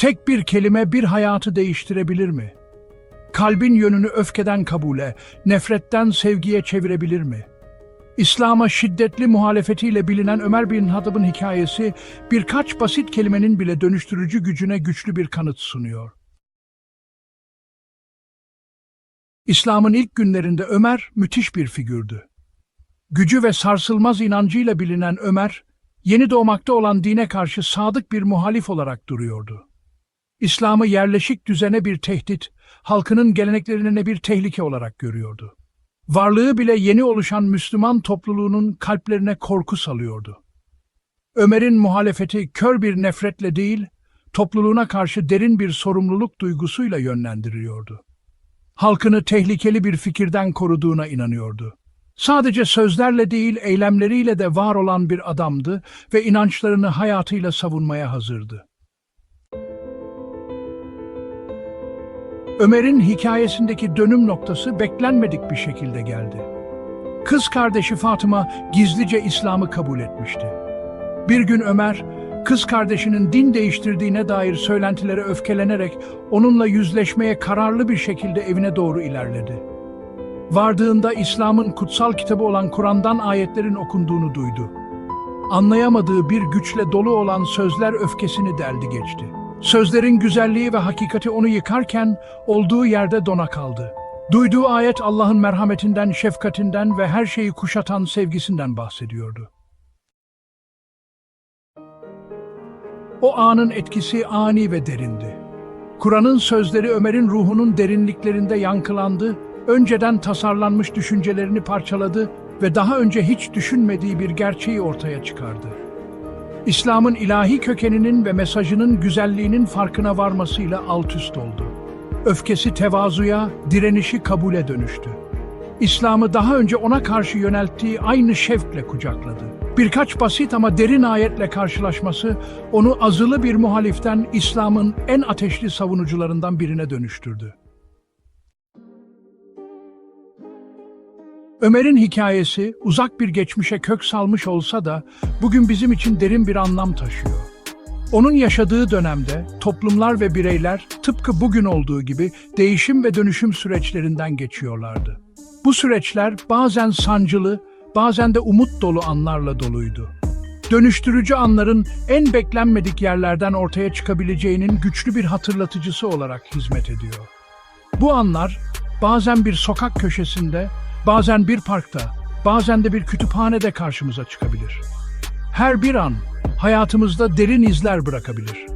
Tek bir kelime bir hayatı değiştirebilir mi? Kalbin yönünü öfkeden kabule, nefretten sevgiye çevirebilir mi? İslam'a şiddetli muhalefetiyle bilinen Ömer bin Hattab'ın hikayesi birkaç basit kelimenin bile dönüştürücü gücüne güçlü bir kanıt sunuyor. İslam'ın ilk günlerinde Ömer müthiş bir figürdü. Gücü ve sarsılmaz inancıyla bilinen Ömer, yeni doğmakta olan dine karşı sadık bir muhalif olarak duruyordu. İslam'ı yerleşik düzene bir tehdit, halkının geleneklerine bir tehlike olarak görüyordu. Varlığı bile yeni oluşan Müslüman topluluğunun kalplerine korku salıyordu. Ömer'in muhalefeti kör bir nefretle değil, topluluğuna karşı derin bir sorumluluk duygusuyla yönlendiriliyordu. Halkını tehlikeli bir fikirden koruduğuna inanıyordu. Sadece sözlerle değil, eylemleriyle de var olan bir adamdı ve inançlarını hayatıyla savunmaya hazırdı. Ömer'in hikayesindeki dönüm noktası beklenmedik bir şekilde geldi. Kız kardeşi Fatıma gizlice İslam'ı kabul etmişti. Bir gün Ömer, kız kardeşinin din değiştirdiğine dair söylentilere öfkelenerek onunla yüzleşmeye kararlı bir şekilde evine doğru ilerledi. Vardığında İslam'ın kutsal kitabı olan Kur'an'dan ayetlerin okunduğunu duydu. Anlayamadığı bir güçle dolu olan sözler öfkesini deldi geçti. Sözlerin güzelliği ve hakikati onu yıkarken olduğu yerde dona kaldı. Duyduğu ayet Allah'ın merhametinden, şefkatinden ve her şeyi kuşatan sevgisinden bahsediyordu. O anın etkisi ani ve derindi. Kur'an'ın sözleri Ömer'in ruhunun derinliklerinde yankılandı, önceden tasarlanmış düşüncelerini parçaladı ve daha önce hiç düşünmediği bir gerçeği ortaya çıkardı. İslam'ın ilahi kökeninin ve mesajının güzelliğinin farkına varmasıyla altüst oldu. Öfkesi tevazuya, direnişi kabule dönüştü. İslam'ı daha önce ona karşı yönelttiği aynı şevkle kucakladı. Birkaç basit ama derin ayetle karşılaşması onu azılı bir muhaliften İslam'ın en ateşli savunucularından birine dönüştürdü. Ömer'in hikayesi uzak bir geçmişe kök salmış olsa da bugün bizim için derin bir anlam taşıyor. Onun yaşadığı dönemde toplumlar ve bireyler tıpkı bugün olduğu gibi değişim ve dönüşüm süreçlerinden geçiyorlardı. Bu süreçler bazen sancılı, bazen de umut dolu anlarla doluydu. Dönüştürücü anların en beklenmedik yerlerden ortaya çıkabileceğinin güçlü bir hatırlatıcısı olarak hizmet ediyor. Bu anlar bazen bir sokak köşesinde, bazen bir parkta, bazen de bir kütüphanede karşımıza çıkabilir. Her bir an hayatımızda derin izler bırakabilir.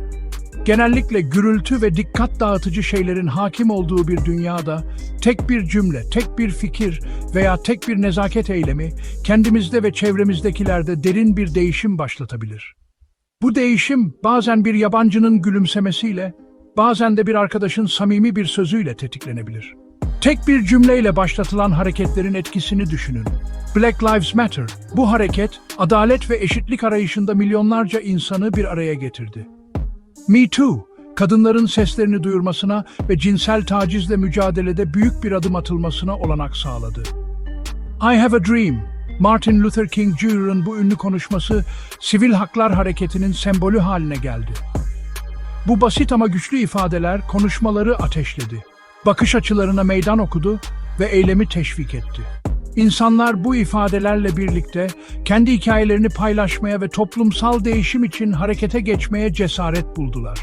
Genellikle gürültü ve dikkat dağıtıcı şeylerin hakim olduğu bir dünyada tek bir cümle, tek bir fikir veya tek bir nezaket eylemi kendimizde ve çevremizdekilerde derin bir değişim başlatabilir. Bu değişim bazen bir yabancının gülümsemesiyle, bazen de bir arkadaşın samimi bir sözüyle tetiklenebilir. Tek bir cümleyle başlatılan hareketlerin etkisini düşünün. Black Lives Matter, bu hareket, adalet ve eşitlik arayışında milyonlarca insanı bir araya getirdi. Me Too, kadınların seslerini duyurmasına ve cinsel tacizle mücadelede büyük bir adım atılmasına olanak sağladı. I Have a Dream, Martin Luther King Jr.'ın bu ünlü konuşması, sivil haklar hareketinin sembolü haline geldi. Bu basit ama güçlü ifadeler konuşmaları ateşledi. Bakış açılarına meydan okudu ve eylemi teşvik etti. İnsanlar bu ifadelerle birlikte kendi hikayelerini paylaşmaya ve toplumsal değişim için harekete geçmeye cesaret buldular.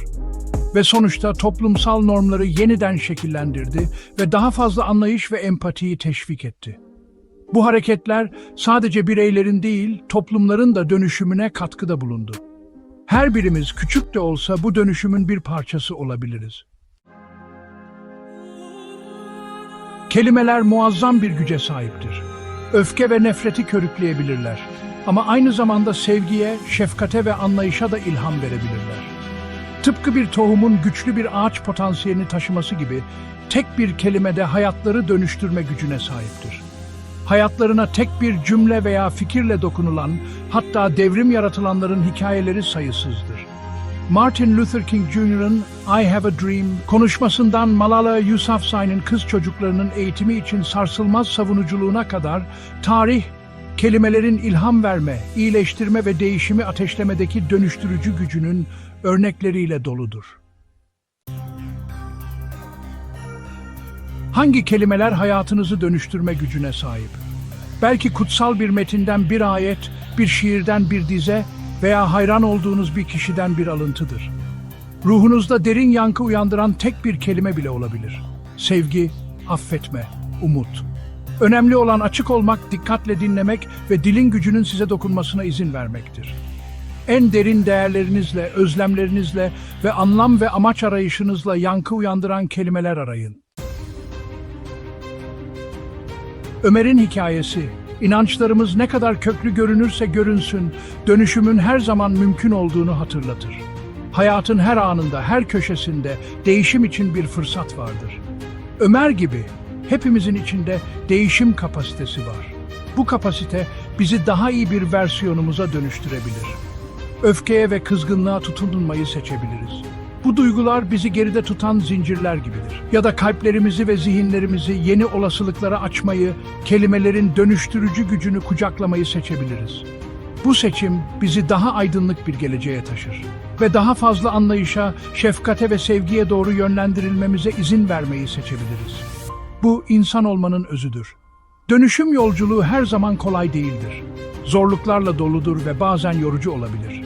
Ve sonuçta toplumsal normları yeniden şekillendirdi ve daha fazla anlayış ve empatiyi teşvik etti. Bu hareketler sadece bireylerin değil, toplumların da dönüşümüne katkıda bulundu. Her birimiz küçük de olsa bu dönüşümün bir parçası olabiliriz. Kelimeler muazzam bir güce sahiptir. Öfke ve nefreti körükleyebilirler. Ama aynı zamanda sevgiye, şefkate ve anlayışa da ilham verebilirler. Tıpkı bir tohumun güçlü bir ağaç potansiyelini taşıması gibi tek bir kelimede hayatları dönüştürme gücüne sahiptir. Hayatlarına tek bir cümle veya fikirle dokunulan, hatta devrim yaratılanların hikayeleri sayısızdır. Martin Luther King Jr.'ın I Have a Dream konuşmasından Malala Yousafzai'nin kız çocuklarının eğitimi için sarsılmaz savunuculuğuna kadar tarih, kelimelerin ilham verme, iyileştirme ve değişimi ateşlemedeki dönüştürücü gücünün örnekleriyle doludur. Hangi kelimeler hayatınızı dönüştürme gücüne sahip? Belki kutsal bir metinden bir ayet, bir şiirden bir dize veya hayran olduğunuz bir kişiden bir alıntıdır. Ruhunuzda derin yankı uyandıran tek bir kelime bile olabilir. Sevgi, affetme, umut. Önemli olan açık olmak, dikkatle dinlemek ve dilin gücünün size dokunmasına izin vermektir. En derin değerlerinizle, özlemlerinizle ve anlam ve amaç arayışınızla yankı uyandıran kelimeler arayın. Ömer'in hikayesi, inançlarımız ne kadar köklü görünürse görünsün, dönüşümün her zaman mümkün olduğunu hatırlatır. Hayatın her anında, her köşesinde değişim için bir fırsat vardır. Ömer gibi hepimizin içinde değişim kapasitesi var. Bu kapasite bizi daha iyi bir versiyonumuza dönüştürebilir. Öfkeye ve kızgınlığa tutunmayı seçebiliriz. Bu duygular bizi geride tutan zincirler gibidir. Ya da kalplerimizi ve zihinlerimizi yeni olasılıklara açmayı, kelimelerin dönüştürücü gücünü kucaklamayı seçebiliriz. Bu seçim bizi daha aydınlık bir geleceğe taşır ve daha fazla anlayışa, şefkate ve sevgiye doğru yönlendirilmemize izin vermeyi seçebiliriz. Bu insan olmanın özüdür. Dönüşüm yolculuğu her zaman kolay değildir. Zorluklarla doludur ve bazen yorucu olabilir.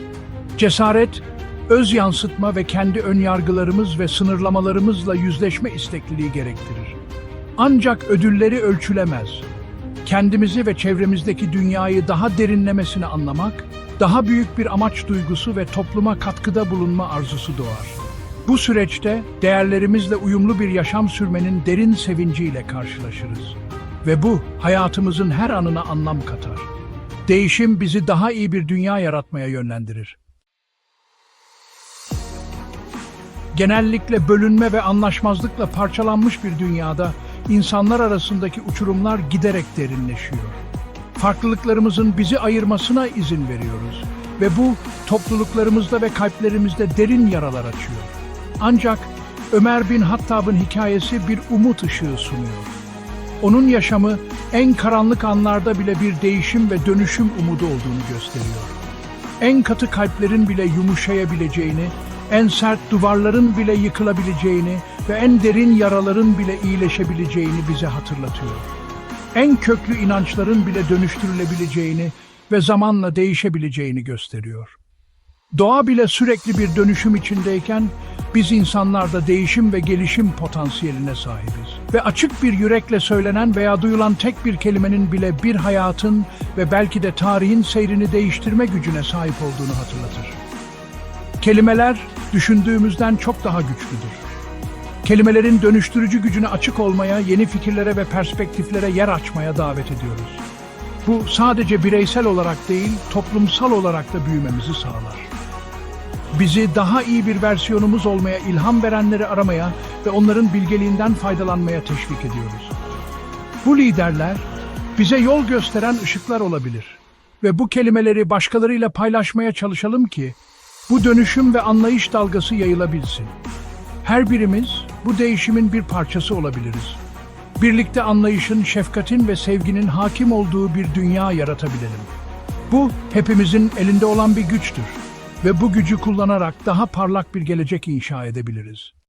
Cesaret, öz yansıtma ve kendi önyargılarımız ve sınırlamalarımızla yüzleşme istekliliği gerektirir. Ancak ödülleri ölçülemez. Kendimizi ve çevremizdeki dünyayı daha derinlemesine anlamak, daha büyük bir amaç duygusu ve topluma katkıda bulunma arzusu doğar. Bu süreçte değerlerimizle uyumlu bir yaşam sürmenin derin sevinciyle karşılaşırız. Ve bu, hayatımızın her anına anlam katar. Değişim bizi daha iyi bir dünya yaratmaya yönlendirir. Genellikle bölünme ve anlaşmazlıkla parçalanmış bir dünyada insanlar arasındaki uçurumlar giderek derinleşiyor. Farklılıklarımızın bizi ayırmasına izin veriyoruz ve bu topluluklarımızda ve kalplerimizde derin yaralar açıyor. Ancak Ömer bin Hattab'ın hikayesi bir umut ışığı sunuyor. Onun yaşamı en karanlık anlarda bile bir değişim ve dönüşüm umudu olduğunu gösteriyor. En katı kalplerin bile yumuşayabileceğini, en sert duvarların bile yıkılabileceğini ve en derin yaraların bile iyileşebileceğini bize hatırlatıyor. En köklü inançların bile dönüştürülebileceğini ve zamanla değişebileceğini gösteriyor. Doğa bile sürekli bir dönüşüm içindeyken, biz insanlar da değişim ve gelişim potansiyeline sahibiz. Ve açık bir yürekle söylenen veya duyulan tek bir kelimenin bile bir hayatın ve belki de tarihin seyrini değiştirme gücüne sahip olduğunu hatırlatır. Kelimeler, düşündüğümüzden çok daha güçlüdür. Kelimelerin dönüştürücü gücüne açık olmaya, yeni fikirlere ve perspektiflere yer açmaya davet ediyoruz. Bu sadece bireysel olarak değil, toplumsal olarak da büyümemizi sağlar. Bizi daha iyi bir versiyonumuz olmaya ilham verenleri aramaya ve onların bilgeliğinden faydalanmaya teşvik ediyoruz. Bu liderler, bize yol gösteren ışıklar olabilir ve bu kelimeleri başkalarıyla paylaşmaya çalışalım ki, bu dönüşüm ve anlayış dalgası yayılabilsin. Her birimiz bu değişimin bir parçası olabiliriz. Birlikte anlayışın, şefkatin ve sevginin hakim olduğu bir dünya yaratabilelim. Bu hepimizin elinde olan bir güçtür ve bu gücü kullanarak daha parlak bir gelecek inşa edebiliriz.